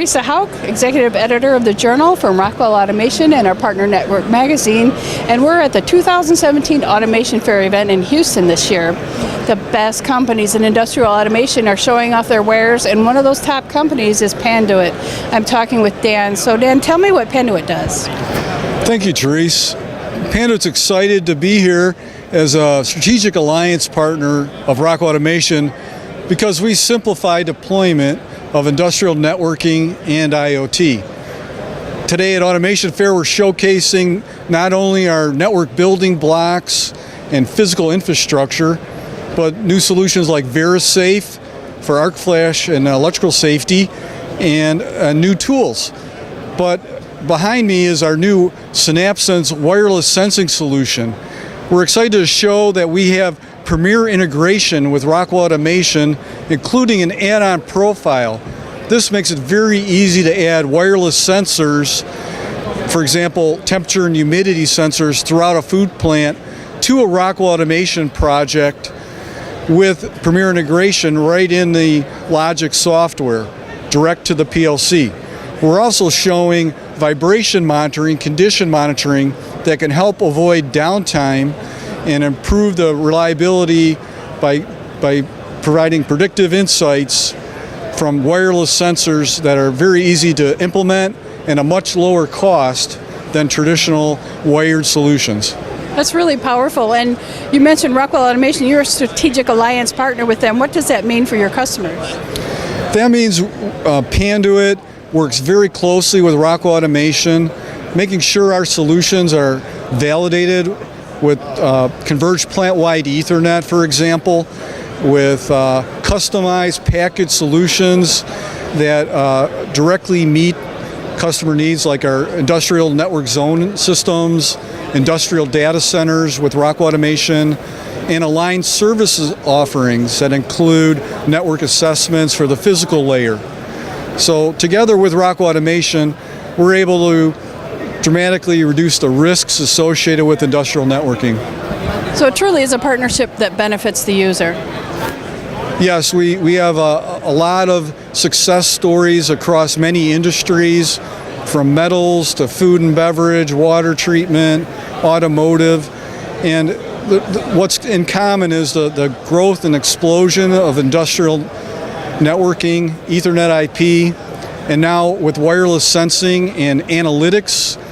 Teresa Hauk, Executive Editor of the Journal from Rockwell Automation and our partner Network Magazine, and we're at the 2017 Automation Fair event in Houston this year. The best companies in industrial automation are showing off their wares, and one of those top companies is Panduit. I'm talking with Dan. So Dan, tell me what Panduit does. Thank you, Therese. Panduit's excited to be here as a strategic alliance partner of Rockwell Automation because we simplify deployment of industrial networking and IoT. Today at Automation Fair, we're showcasing not only our network building blocks and physical infrastructure, but new solutions like VeriSafe for arc flash and electrical safety, and new tools. But behind me is our new SynapSense wireless sensing solution. We're excited to show that we have premier integration with Rockwell Automation, including an add-on profile. This makes it very easy to add wireless sensors, for example, temperature and humidity sensors throughout a food plant, to a Rockwell Automation project with premier integration right in the Logic software, direct to the PLC. We're also showing vibration monitoring, condition monitoring that can help avoid downtime and improve the reliability by providing predictive insights from wireless sensors that are very easy to implement and a much lower cost than traditional wired solutions. That's really powerful. And you mentioned Rockwell Automation, you're a strategic alliance partner with them. What does that mean for your customers? That means Panduit works very closely with Rockwell Automation, making sure our solutions are validated with converged plant-wide Ethernet, for example, with customized package solutions that directly meet customer needs, like our industrial network zone systems, industrial data centers with Rockwell Automation, and aligned services offerings that include network assessments for the physical layer. So together with Rockwell Automation, we're able to dramatically reduce the risks associated with industrial networking. So it truly is a partnership that benefits the user. Yes, we have a lot of success stories across many industries, from metals to food and beverage, water treatment, automotive, and what's in common is the growth and explosion of industrial networking, Ethernet IP, and now with wireless sensing and analytics,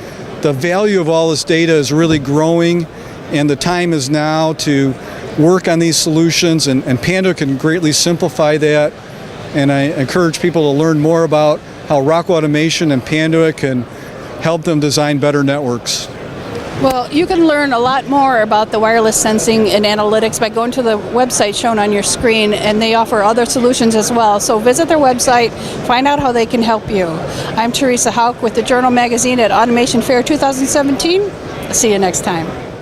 the value of all this data is really growing, and the time is now to work on these solutions, and Panduit can greatly simplify that. And I encourage people to learn more about how Rockwell Automation and Panduit can help them design better networks. Well, you can learn a lot more about the wireless sensing and analytics by going to the website shown on your screen, and they offer other solutions as well. So visit their website, find out how they can help you. I'm Teresa Hauk with the Journal Magazine at Automation Fair 2017. See you next time.